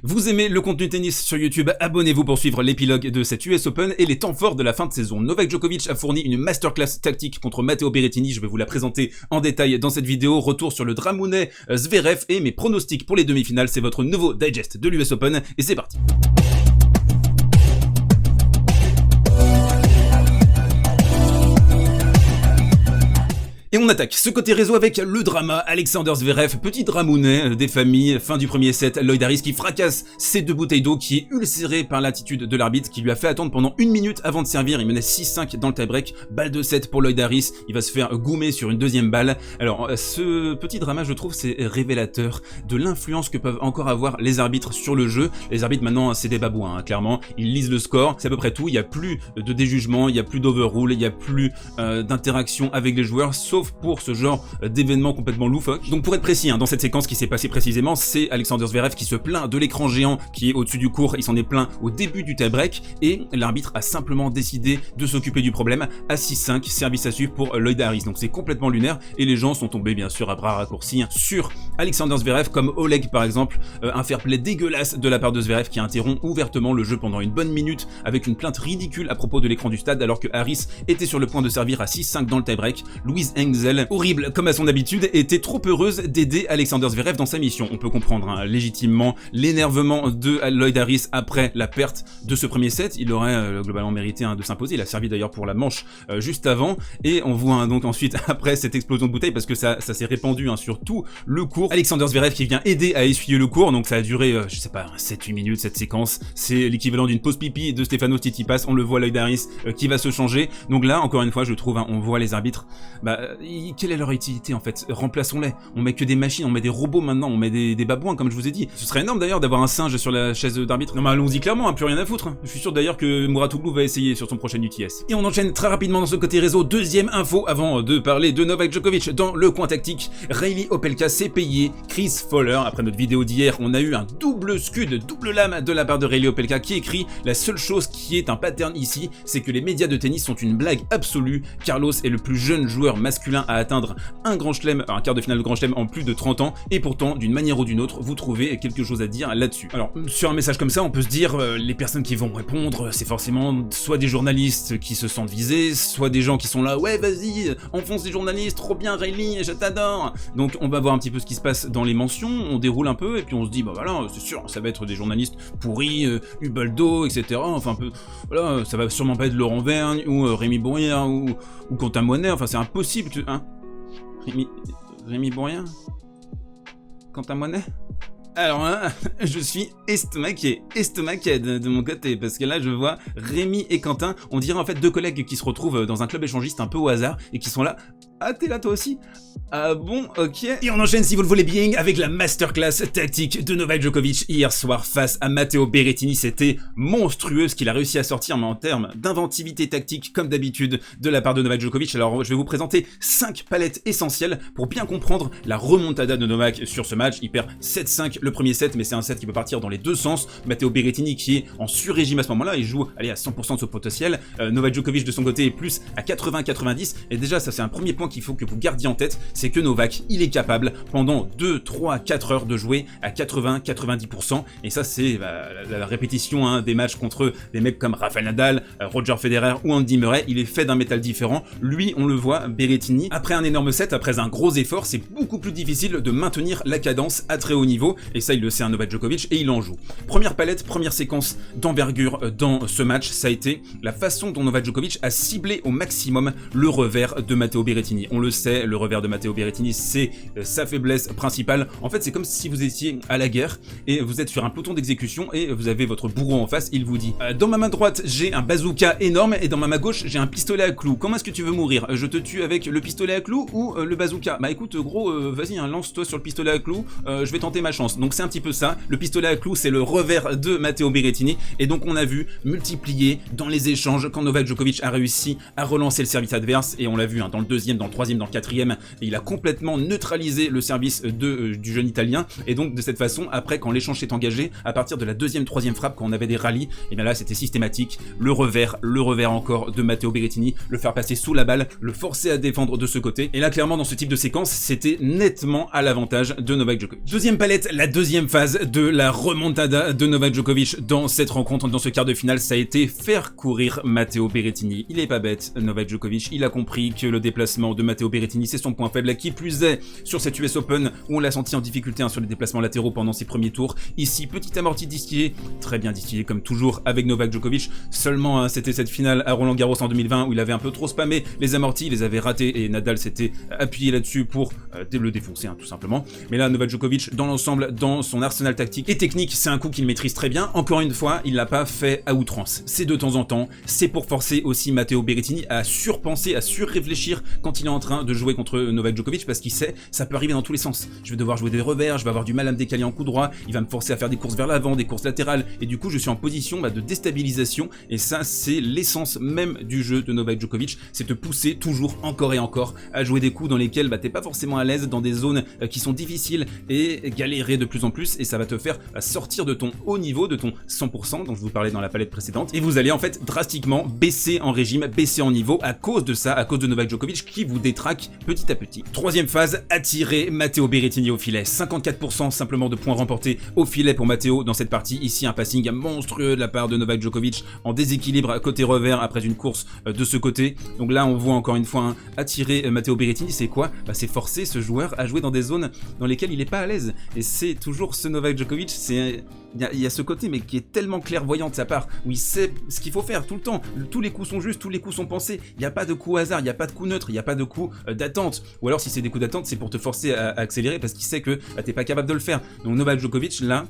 Vous aimez le contenu tennis sur YouTube, abonnez-vous pour suivre l'épilogue de cette US Open et les temps forts de la fin de saison. Novak Djokovic a fourni une masterclass tactique contre Matteo Berrettini, je vais vous la présenter en détail dans cette vidéo. Retour sur le Dramounet Zverev et mes pronostics pour les demi-finales, c'est votre nouveau digest de l'US Open et c'est parti. Et on attaque ce côté réseau avec le drama Alexander Zverev, petit dramounet des familles, fin du premier set, Lloyd Harris qui fracasse ses deux bouteilles d'eau, qui est ulcéré par l'attitude de l'arbitre qui lui a fait attendre pendant 1 minute avant de servir. Il menait 6-5 dans le tie-break, balle de 7 pour Lloyd Harris, il va se faire goumer sur une deuxième balle. Alors ce petit drama, je trouve, c'est révélateur de l'influence que peuvent encore avoir les arbitres sur le jeu. Les arbitres maintenant, c'est des babouins, hein, clairement, ils lisent le score, c'est à peu près tout, il n'y a plus de déjugement, il n'y a plus d'overrule, il n'y a plus d'interaction avec les joueurs, sauf pour ce genre d'événement complètement loufoque. Donc pour être précis, hein, dans cette séquence qui s'est passée précisément, c'est Alexander Zverev qui se plaint de l'écran géant qui est au-dessus du court, il s'en est plaint au début du tie-break et l'arbitre a simplement décidé de s'occuper du problème à 6-5, service à suivre pour Lloyd Harris. Donc c'est complètement lunaire et les gens sont tombés bien sûr à bras raccourcis sur Alexander Zverev, comme Oleg par exemple, un fair play dégueulasse de la part de Zverev qui interrompt ouvertement le jeu pendant une bonne minute avec une plainte ridicule à propos de l'écran du stade alors que Harris était sur le point de servir à 6-5 dans le tie-break. Louise Engzel, horrible comme à son habitude, était trop heureuse d'aider Alexander Zverev dans sa mission. On peut comprendre hein, légitimement l'énervement de Lloyd Harris après la perte de ce premier set. Il aurait globalement mérité de s'imposer. Il a servi d'ailleurs pour la manche juste avant. Et on voit donc ensuite après cette explosion de bouteille parce que ça s'est répandu sur tout le court. Alexander Zverev qui vient aider à essuyer le court. Donc ça a duré, je sais pas, 7-8 minutes cette séquence. C'est l'équivalent d'une pause pipi de Stefanos Tsitsipas. On le voit Lloyd Harris qui va se changer. Donc là, encore une fois, je trouve, on voit les arbitres. Quelle est leur utilité en fait? Remplaçons-les. On met que des machines, on met des robots maintenant, on met des babouins comme je vous ai dit. Ce serait énorme d'ailleurs d'avoir un singe sur la chaise d'arbitre. Non mais allons-y clairement, plus rien à foutre. Je suis sûr d'ailleurs que Mouratoglou va essayer sur son prochain UTS. Et on enchaîne très rapidement dans ce côté réseau. Deuxième info avant de parler de Novak Djokovic dans le coin tactique. Reilly Opelka s'est payé Chris Fowler. Après notre vidéo d'hier, on a eu un double scud, double lame de la part de Reilly Opelka qui écrit: la seule chose qui est un pattern ici, c'est que les médias de tennis sont une blague absolue. Carlos est le plus jeune joueur masculin à atteindre un grand chelem, un quart de finale de grand chelem en plus de 30 ans, et pourtant, d'une manière ou d'une autre, vous trouvez quelque chose à dire là-dessus. Alors, sur un message comme ça, on peut se dire, les personnes qui vont répondre, c'est forcément soit des journalistes qui se sentent visés, soit des gens qui sont là, ouais, vas-y, enfonce les journalistes, trop bien, Reilly, je t'adore. Donc, on va voir un petit peu ce qui se passe dans les mentions, on déroule un peu, et puis on se dit, bah voilà, c'est sûr, ça va être des journalistes pourris, Ubaldo, etc. Enfin, voilà, ça va sûrement pas être Laurent Vergne, ou Rémi Bourrière, ou Quentin Monet, enfin, c'est impossible, hein. Rémi Bourrière? Quentin Monet? Alors hein, je suis estomaqué de mon côté, parce que là je vois Rémi et Quentin, on dirait en fait deux collègues qui se retrouvent dans un club échangiste un peu au hasard, et qui sont là. Ah, t'es là toi aussi? Ah bon, ok. Et on enchaîne, si vous le voulez bien, avec la masterclass tactique de Novak Djokovic hier soir face à Matteo Berrettini. C'était monstrueux ce qu'il a réussi à sortir, mais en termes d'inventivité tactique, comme d'habitude, de la part de Novak Djokovic. Alors, je vais vous présenter 5 palettes essentielles pour bien comprendre la remontada de Novak sur ce match. Il perd 7-5 le premier set, mais c'est un set qui peut partir dans les deux sens. Matteo Berrettini qui est en sur-régime à ce moment-là, il joue, allez, à 100% de son potentiel. Novak Djokovic de son côté est plus à 80-90, et déjà, ça c'est un premier point qu'il faut que vous gardiez en tête, c'est que Novak, il est capable pendant 2, 3, 4 heures de jouer à 80-90%, et ça c'est la répétition des matchs contre des mecs comme Rafael Nadal, Roger Federer ou Andy Murray. Il est fait d'un métal différent. Lui, on le voit, Berrettini, après un énorme set, après un gros effort, c'est beaucoup plus difficile de maintenir la cadence à très haut niveau, et ça il le sait Novak Djokovic, et il en joue. Première palette, première séquence d'envergure dans ce match, ça a été la façon dont Novak Djokovic a ciblé au maximum le revers de Matteo Berrettini. On le sait, le revers de Matteo Berrettini, c'est sa faiblesse principale. En fait, c'est comme si vous étiez à la guerre et vous êtes sur un peloton d'exécution et vous avez votre bourreau en face. Il vous dit dans ma main droite, j'ai un bazooka énorme et dans ma main gauche, j'ai un pistolet à clous. Comment est-ce que tu veux mourir? Je te tue avec le pistolet à clous ou le bazooka? Bah écoute, gros, vas-y, lance-toi sur le pistolet à clous. Je vais tenter ma chance. Donc c'est un petit peu ça. Le pistolet à clous, c'est le revers de Matteo Berrettini. Et donc on a vu multiplier dans les échanges quand Novak Djokovic a réussi à relancer le service adverse. Et on l'a vu dans le deuxième, dans le troisième dans le quatrième, et il a complètement neutralisé le service du jeune italien, et donc de cette façon, après quand l'échange s'est engagé, à partir de la deuxième, troisième frappe, quand on avait des rallyes, et bien là c'était systématique, le revers encore de Matteo Berrettini, le faire passer sous la balle, le forcer à défendre de ce côté, et là clairement dans ce type de séquence, c'était nettement à l'avantage de Novak Djokovic. Deuxième palette, la deuxième phase de la remontada de Novak Djokovic dans cette rencontre, dans ce quart de finale, ça a été faire courir Matteo Berrettini. Il est pas bête, Novak Djokovic, il a compris que le déplacement de Matteo Berrettini c'est son point faible, qui plus est sur cette US Open où on l'a senti en difficulté sur les déplacements latéraux pendant ses premiers tours. Ici, petit amorti distillé, très bien distillé comme toujours avec Novak Djokovic, seulement c'était cette finale à Roland Garros en 2020 où il avait un peu trop spammé les amortis, il les avait ratés et Nadal s'était appuyé là-dessus pour le défoncer tout simplement. Mais là Novak Djokovic dans l'ensemble, dans son arsenal tactique et technique, c'est un coup qu'il maîtrise très bien. Encore une fois, il l'a pas fait à outrance, c'est de temps en temps, c'est pour forcer aussi Matteo Berrettini à surpenser, à surréfléchir quand il est en train de jouer contre Novak Djokovic, parce qu'il sait ça peut arriver dans tous les sens. Je vais devoir jouer des revers, je vais avoir du mal à me décaler en coup droit, il va me forcer à faire des courses vers l'avant, des courses latérales, et du coup je suis en position de déstabilisation, et ça c'est l'essence même du jeu de Novak Djokovic, c'est te pousser toujours encore et encore à jouer des coups dans lesquels t'es pas forcément à l'aise, dans des zones qui sont difficiles, et galérer de plus en plus, et ça va te faire sortir de ton haut niveau, de ton 100% dont je vous parlais dans la palette précédente, et vous allez en fait drastiquement baisser en régime, baisser en niveau à cause de ça, à cause de Novak Djokovic qui vous détraque petit à petit. Troisième phase, attirer Matteo Berrettini au filet. 54% simplement de points remportés au filet pour Matteo dans cette partie. Ici un passing monstrueux de la part de Novak Djokovic en déséquilibre côté revers après une course de ce côté. Donc là on voit encore une fois attirer Matteo Berrettini, c'est quoi? C'est forcer ce joueur à jouer dans des zones dans lesquelles il n'est pas à l'aise. Et c'est toujours ce Novak Djokovic, il y a ce côté mais qui est tellement clairvoyant de sa part, où il sait ce qu'il faut faire tout le temps. Tous les coups sont justes, tous les coups sont pensés. Il n'y a pas de coup hasard, il n'y a pas de coup neutre, il n'y a pas de coup d'attente. Ou alors si c'est des coups d'attente, c'est pour te forcer à accélérer parce qu'il sait que t'es pas capable de le faire. Donc Novak Djokovic, là,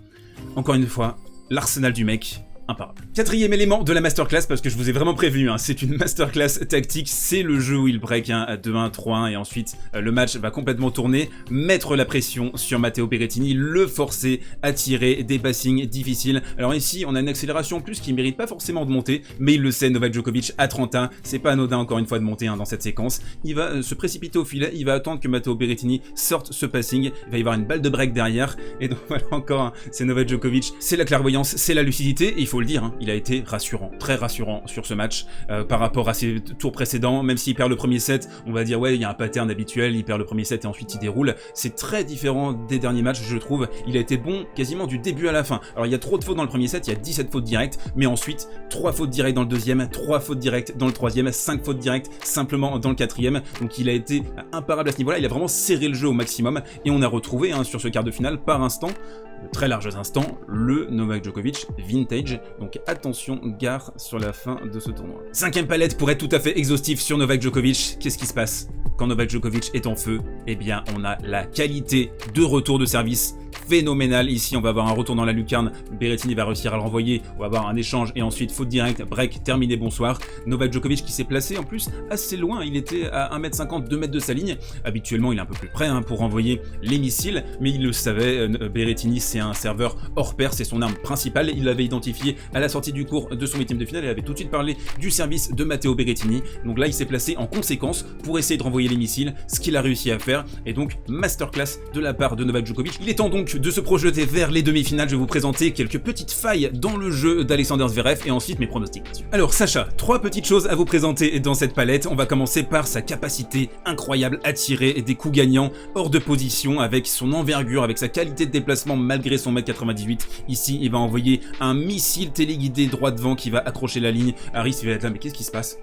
encore une fois, l'arsenal du mec, imparable. Quatrième élément de la masterclass, parce que je vous ai vraiment prévenu, c'est une masterclass tactique, c'est le jeu où il break à 2-1, 3-1 et ensuite le match va complètement tourner, mettre la pression sur Matteo Berrettini, le forcer à tirer des passings difficiles. Alors ici on a une accélération en plus qui mérite pas forcément de monter, mais il le sait, Novak Djokovic à 31, c'est pas anodin encore une fois de monter dans cette séquence. Il va se précipiter au filet, il va attendre que Matteo Berrettini sorte ce passing, il va y avoir une balle de break derrière, et donc voilà encore, c'est Novak Djokovic, c'est la clairvoyance, c'est la lucidité, et il faut le dire, il a été rassurant, très rassurant sur ce match par rapport à ses tours précédents. Même s'il perd le premier set, on va dire ouais, il y a un pattern habituel, il perd le premier set et ensuite il déroule. C'est très différent des derniers matchs, je trouve. Il a été bon quasiment du début à la fin. Alors il y a trop de fautes dans le premier set, il y a 17 fautes directes, mais ensuite 3 fautes directes dans le deuxième, 3 fautes directes dans le troisième, 5 fautes directes simplement dans le quatrième. Donc il a été imparable à ce niveau-là, il a vraiment serré le jeu au maximum et on a retrouvé sur ce quart de finale par instant, de très larges instants, le Novak Djokovic vintage. Donc attention, gare sur la fin de ce tournoi. Cinquième palette pour être tout à fait exhaustif sur Novak Djokovic. Qu'est-ce qui se passe quand Novak Djokovic est en feu? Eh bien, on a la qualité de retour de service phénoménal. Ici, on va avoir un retour dans la lucarne. Berrettini va réussir à le renvoyer. On va avoir un échange et ensuite faute directe, break, terminé, bonsoir. Novak Djokovic qui s'est placé en plus assez loin. Il était à 1m50, 2 mètres de sa ligne. Habituellement, il est un peu plus près pour renvoyer les missiles, mais il le savait. Berrettini, c'est un serveur hors pair, c'est son arme principale. Il l'avait identifié à la sortie du cours de son 8e de finale. Il avait tout de suite parlé du service de Matteo Berrettini. Donc là, il s'est placé en conséquence pour essayer de renvoyer les missiles, ce qu'il a réussi à faire. Et donc, masterclass de la part de Novak Djokovic. Il est temps donc de se projeter vers les demi-finales. Je vais vous présenter quelques petites failles dans le jeu d'Alexander Zverev et ensuite mes pronostics. Alors Sacha, 3 petites choses à vous présenter dans cette palette. On va commencer par sa capacité incroyable à tirer des coups gagnants hors de position, avec son envergure, avec sa qualité de déplacement malgré son 1m98. Ici, il va envoyer un missile téléguidé droit devant qui va accrocher la ligne. Harris, il va être là, mais qu'est-ce qui se passe?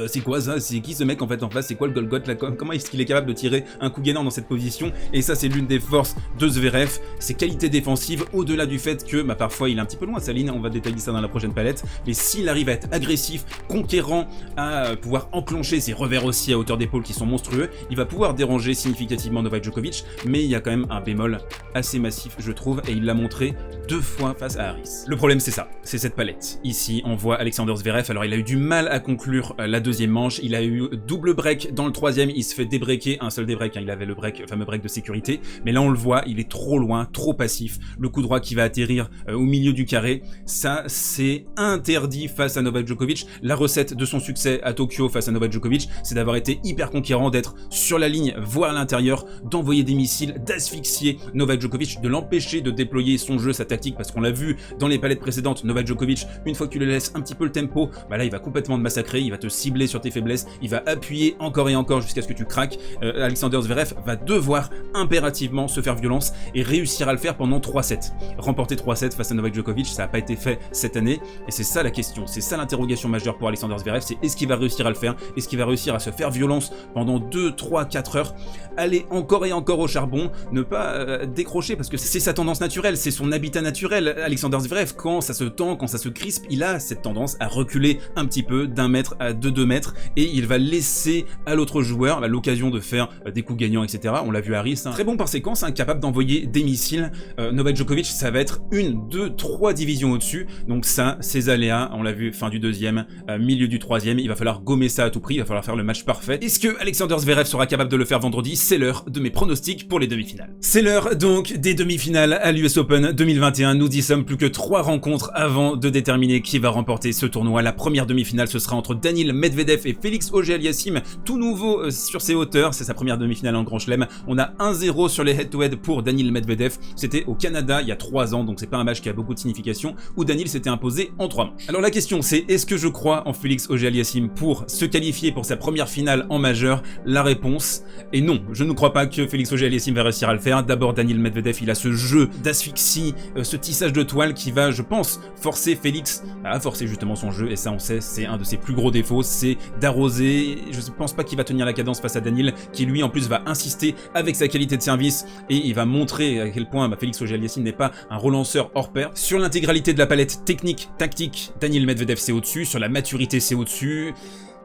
C'est quoi ça? C'est qui ce mec en fait en face? C'est quoi le Golgoth là? Comment est-ce qu'il est capable de tirer un coup gagnant dans cette position? Et ça c'est l'une des forces de Zverev, ses qualités défensives, au-delà du fait que parfois il est un petit peu loin de sa ligne, on va détailler ça dans la prochaine palette, mais s'il arrive à être agressif, conquérant, à pouvoir enclencher ses revers aussi à hauteur d'épaule qui sont monstrueux, il va pouvoir déranger significativement Novak Djokovic, mais il y a quand même un bémol assez massif je trouve, et il l'a montré 2 fois face à Harris. Le problème c'est ça, c'est cette palette. Ici on voit Alexander Zverev, alors il a eu du mal à conclure la deuxième manche, il a eu double break dans le troisième, il se fait débreaker, un seul débreak, hein, il avait le fameux break de sécurité, mais là on le voit, il est trop loin, trop passif, le coup droit qui va atterrir au milieu du carré, ça c'est interdit face à Novak Djokovic. La recette de son succès à Tokyo face à Novak Djokovic, c'est d'avoir été hyper conquérant, d'être sur la ligne, voire à l'intérieur, d'envoyer des missiles, d'asphyxier Novak Djokovic, de l'empêcher de déployer son jeu, sa tactique, parce qu'on l'a vu dans les palettes précédentes, Novak Djokovic, une fois que tu lui laisses un petit peu le tempo, bah là il va complètement te massacrer, il va te cibler sur tes faiblesses, il va appuyer encore et encore jusqu'à ce que tu craques. Alexander Zverev va devoir impérativement se faire violence et réussir à le faire pendant 3 sets. Remporter 3 sets face à Novak Djokovic, ça n'a pas été fait cette année, et c'est ça la question, c'est ça l'interrogation majeure pour Alexander Zverev, c'est est-ce qu'il va réussir à le faire, est-ce qu'il va réussir à se faire violence pendant 2, 3, 4 heures, aller encore et encore au charbon, ne pas décrocher, parce que c'est sa tendance naturelle, c'est son habitat naturel. Alexander Zverev, quand ça se tend, quand ça se crispe, il a cette tendance à reculer un petit peu d'1 mètre à 2 mètres, et il va laisser à l'autre joueur l'occasion de faire des coups gagnants, etc. On l'a vu Harris, hein, très bon par séquence, hein, capable d'envoyer des missiles. Novak Djokovic, ça va être 1, 2, 3 divisions au-dessus, donc ça, ces aléas, on l'a vu fin du deuxième, milieu du troisième, il va falloir gommer ça à tout prix, il va falloir faire le match parfait. Est-ce que Alexander Zverev sera capable de le faire vendredi? C'est l'heure de mes pronostics pour les demi-finales. C'est l'heure donc des demi-finales à l'US Open 2021, nous y sommes, plus que 3 rencontres avant de déterminer qui va remporter ce tournoi. La première demi-finale, ce sera entre Daniil Medvedev et Félix Auger-Aliassime, tout nouveau sur ses hauteurs, c'est sa première demi-finale en Grand Chelem. On a 1-0 sur les head-to-head pour Daniil Medvedev, c'était au Canada il y a 3 ans, donc c'est pas un match qui a beaucoup de signification, où Daniil s'était imposé en 3 manches. Alors la question c'est, est-ce que je crois en Félix Auger-Aliassime pour se qualifier pour sa première finale en majeur? La réponse est non, je ne crois pas que Félix Auger-Aliassime va réussir à le faire. D'abord Daniil Medvedev, il a ce jeu d'asphyxie, ce tissage de toile qui va, je pense, forcer Félix à forcer justement son jeu, et ça on sait, c'est un de ses plus gros défauts, c'est d'arroser. Je ne pense pas qu'il va tenir la cadence face à Daniil, qui lui en plus va insister avec sa qualité de service, et il va montrer à quel point Félix Auger-Aliassime n'est pas un relanceur hors pair. Sur l'intégralité de la palette technique, tactique, Daniil Medvedev c'est au-dessus, sur la maturité c'est au-dessus.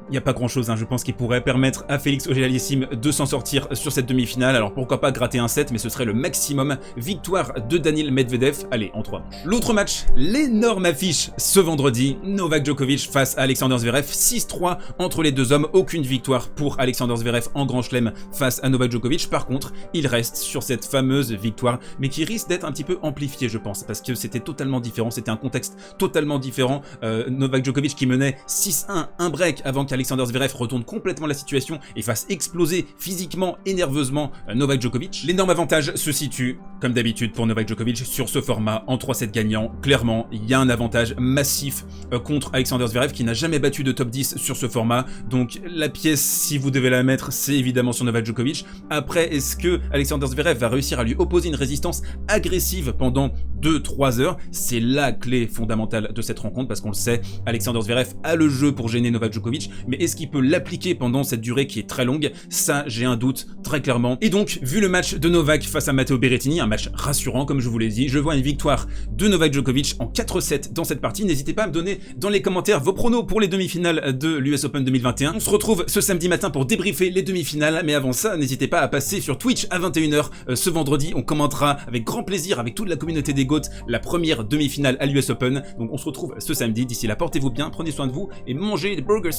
Il n'y a pas grand chose, hein, je pense qu'il pourrait permettre à Félix Auger-Aliassime de s'en sortir sur cette demi-finale, alors pourquoi pas gratter un set, mais ce serait le maximum. Victoire de Daniil Medvedev, allez, en 3 manches. L'autre match, l'énorme affiche ce vendredi, Novak Djokovic face à Alexander Zverev, 6-3 entre les deux hommes, aucune victoire pour Alexander Zverev en Grand Chelem face à Novak Djokovic. Par contre, il reste sur cette fameuse victoire, mais qui risque d'être un petit peu amplifiée, je pense, parce que c'était totalement différent, c'était un contexte totalement différent. Novak Djokovic qui menait 6-1, un break avant qu'Alexander Zverev retourne complètement la situation et fasse exploser physiquement et nerveusement Novak Djokovic. L'énorme avantage se situe, comme d'habitude pour Novak Djokovic, sur ce format en 3-7 gagnants. Clairement, il y a un avantage massif contre Alexander Zverev qui n'a jamais battu de top 10 sur ce format. Donc la pièce, si vous devez la mettre, c'est évidemment sur Novak Djokovic. Après, est-ce que Alexander Zverev va réussir à lui opposer une résistance agressive pendant 2-3 heures? C'est la clé fondamentale de cette rencontre, parce qu'on le sait, Alexander Zverev a le jeu pour gêner Novak Djokovic, mais est-ce qu'il peut l'appliquer pendant cette durée qui est très longue? Ça, j'ai un doute, très clairement. Et donc, vu le match de Novak face à Matteo Berrettini, un match rassurant, comme je vous l'ai dit, je vois une victoire de Novak Djokovic en 4-7 dans cette partie. N'hésitez pas à me donner dans les commentaires vos pronos pour les demi-finales de l'US Open 2021. On se retrouve ce samedi matin pour débriefer les demi-finales, mais avant ça, n'hésitez pas à passer sur Twitch à 21 h ce vendredi. On commentera avec grand plaisir, avec toute la communauté des GOAT, la première demi-finale à l'US Open. Donc on se retrouve ce samedi. D'ici là, portez-vous bien, prenez soin de vous et mangez des burgers.